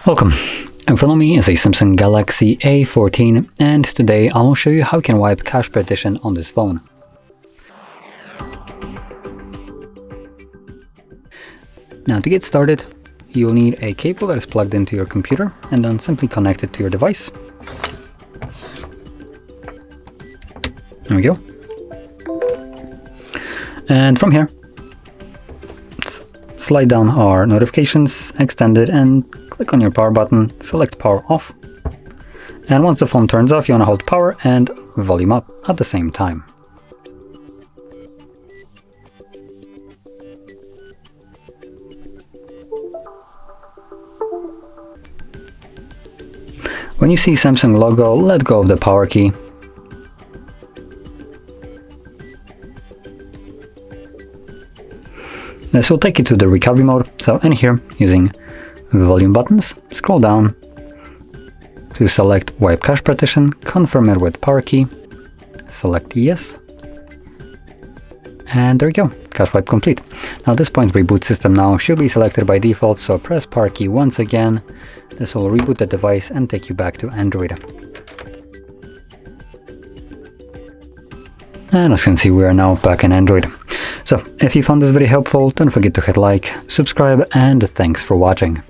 Welcome. In front of me is a Samsung Galaxy A14, and today I'll show you how you can wipe cache partition on this phone. Now, to get started, you'll need a cable that is plugged into your computer and then simply connect it to your device. There we go. And from here, slide down our notifications, extend it, and click on your power button, select power off. And once the phone turns off, you want to hold power and volume up at the same time. When you see Samsung logo, let go of the power key. This will take you to the recovery mode, so in here, using volume buttons, scroll down to select wipe cache partition, confirm it with power key, select yes, and there you go, cache wipe complete. Now at this point, reboot system now should be selected by default, so press power key once again. This will reboot the device and take you back to Android. And as you can see, we are now back in Android. So, if you found this video helpful, don't forget to hit like, subscribe, and thanks for watching.